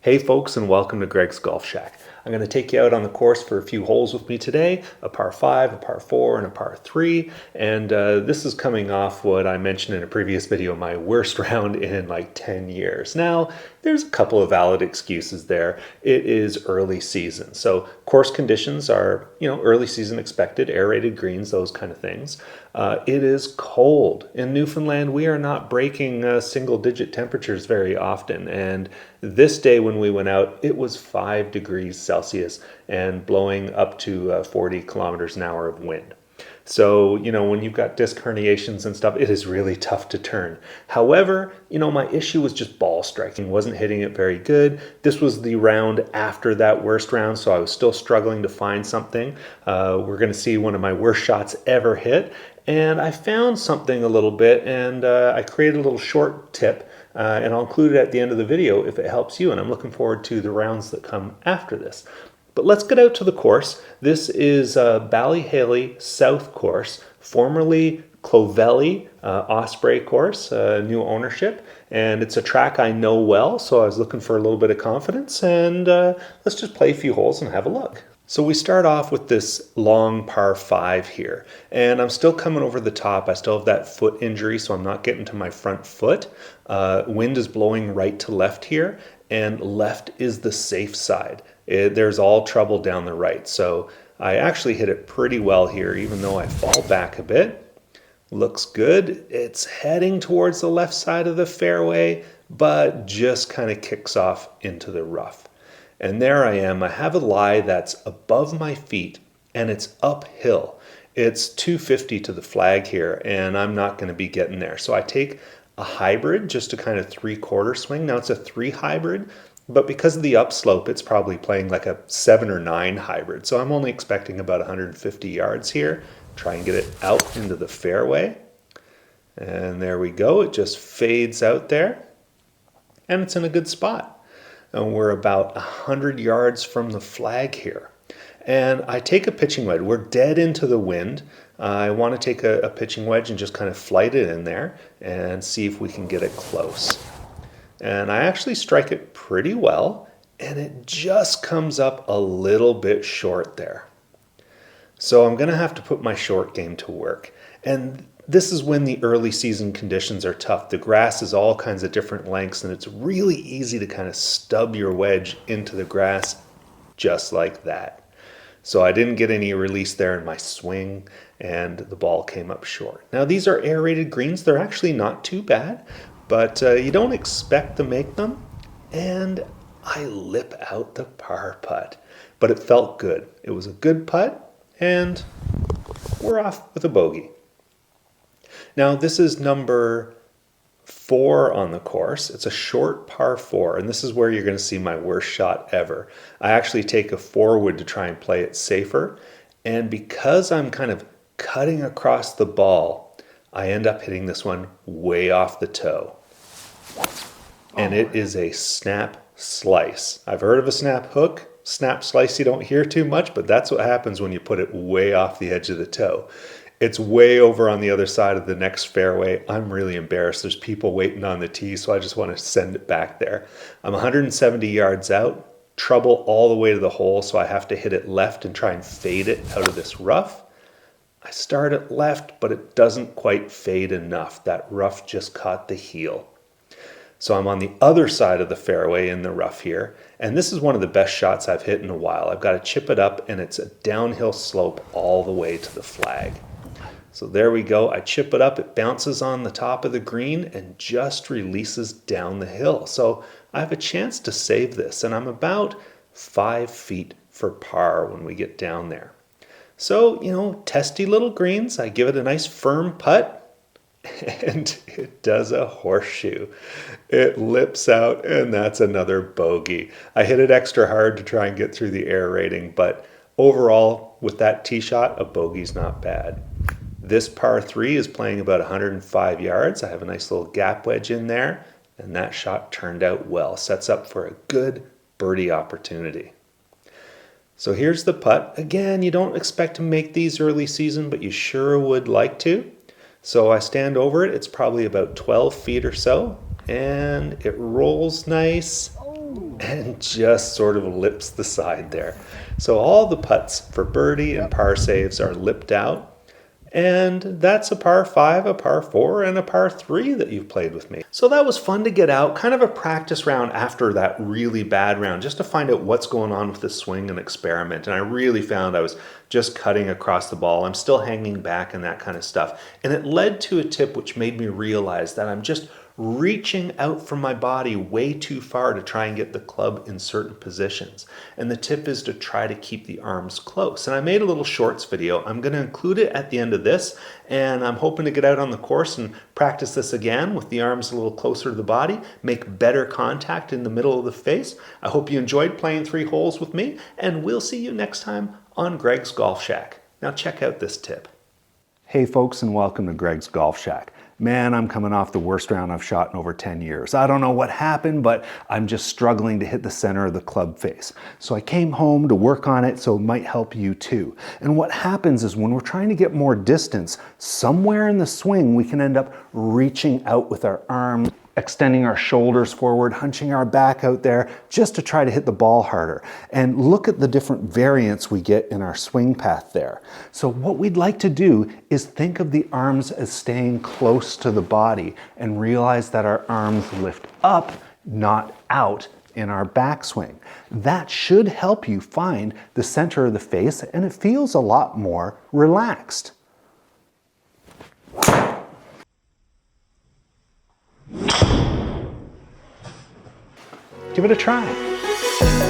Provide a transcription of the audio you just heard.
Hey folks, and welcome to Greg's Golf Shack. I'm going to take you out on the course for a few holes with me today, a par 5, a par 4, and a par 3. And this is coming off what I mentioned in a previous video, my worst round in like 10 years. Now, there's a couple of valid excuses there. It is early season. So course conditions are, early season expected, aerated greens, those kind of things. It is cold. In Newfoundland, we are not breaking single digit temperatures very often. And this day when we went out, it was 5 degrees Celsius and blowing up to 40 kilometers an hour of wind. So, when you've got disc herniations and stuff, it is really tough to turn. However, my issue was just ball striking. Wasn't hitting it very good. This was the round after that worst round, so I was still struggling to find something. We're going to see one of my worst shots ever hit. And I found something a little bit, and I created a little short tip, and I'll include it at the end of the video if it helps you, and I'm looking forward to the rounds that come after this. But let's get out to the course. This is Bally Haly South course, formerly Clovelly Osprey course, new ownership, and it's a track I know well, so I was looking for a little bit of confidence, and let's just play a few holes and have a look. So we start off with this long par 5 here, and I'm still coming over the top. I still have that foot injury, so I'm not getting to my front foot. Wind is blowing right to left here, and left is the safe side. There's all trouble down the right, so I actually hit it pretty well here, even though I fall back a bit. Looks good. It's heading towards the left side of the fairway, but just kind of kicks off into the rough. And there I am. I have a lie that's above my feet, and it's uphill. It's 250 to the flag here, and I'm not going to be getting there. So I take a hybrid, just a kind of 3/4 swing. Now it's a 3 hybrid, but because of the upslope, it's probably playing like a 7 or 9 hybrid. So I'm only expecting about 150 yards here. Try and get it out into the fairway. And there we go. It just fades out there, and it's in a good spot. And we're about 100 yards from the flag here. And I take a pitching wedge. We're dead into the wind. I want to take a pitching wedge and just kind of flight it in there and see if we can get it close. And I actually strike it pretty well, and it just comes up a little bit short there. So I'm going to have to put my short game to work. And this is when the early season conditions are tough. The grass is all kinds of different lengths, and it's really easy to kind of stub your wedge into the grass just like that. So I didn't get any release there in my swing, and the ball came up short. Now these are aerated greens. They're actually not too bad, but you don't expect to make them. And I lip out the par putt, but it felt good. It was a good putt, and we're off with a bogey. Now this is number 4 on the course. It's a short par 4, and this is where you're going to see my worst shot ever. I actually take a forward to try and play it safer, and because I'm kind of cutting across the ball, I end up hitting this one way off the toe. And it is a snap slice. I've heard of a snap hook. Snap slice you don't hear too much, but that's what happens when you put it way off the edge of the toe. It's way over on the other side of the next fairway. I'm really embarrassed. There's people waiting on the tee, so I just want to send it back there. I'm 170 yards out, trouble all the way to the hole, so I have to hit it left and try and fade it out of this rough. I start at left, but it doesn't quite fade enough. That rough just caught the heel. So I'm on the other side of the fairway in the rough here, and this is one of the best shots I've hit in a while. I've got to chip it up, and it's a downhill slope all the way to the flag. So there we go. I chip it up. It bounces on the top of the green and just releases down the hill. So I have a chance to save this, and I'm about 5 feet for par when we get down there. So, testy little greens. I give it a nice firm putt, and it does a horseshoe. It lips out, and that's another bogey. I hit it extra hard to try and get through the air rating, but overall, with that tee shot, a bogey's not bad. This par 3 is playing about 105 yards. I have a nice little gap wedge in there, and that shot turned out well. Sets up for a good birdie opportunity. So here's the putt. Again, you don't expect to make these early season, but you sure would like to. So I stand over it. It's probably about 12 feet or so, and it rolls nice, and just sort of lips the side there. So all the putts for birdie and par saves are lipped out. And that's a par 5, a par 4, and a par 3 that you've played with me. So that was fun to get out, kind of a practice round after that really bad round, just to find out what's going on with the swing and experiment. And I really found I was just cutting across the ball. I'm still hanging back and that kind of stuff. And it led to a tip which made me realize that I'm just reaching out from my body way too far to try and get the club in certain positions. And the tip is to try to keep the arms close. And I made a little shorts video. I'm going to include it at the end of this, and I'm hoping to get out on the course and practice this again with the arms a little closer to the body, make better contact in the middle of the face. I hope you enjoyed playing 3 holes with me, and we'll see you next time on Greg's Golf Shack. Now check out this tip. Hey folks, and welcome to Greg's Golf Shack. Man, I'm coming off the worst round I've shot in over 10 years. I don't know what happened, but I'm just struggling to hit the center of the club face. So I came home to work on it, so it might help you too. And what happens is when we're trying to get more distance, somewhere in the swing, we can end up reaching out with our arms, extending our shoulders forward, hunching our back out there just to try to hit the ball harder. And look at the different variants we get in our swing path there. So what we'd like to do is think of the arms as staying close to the body and realize that our arms lift up, not out in our backswing. That should help you find the center of the face, and it feels a lot more relaxed. Give it a try.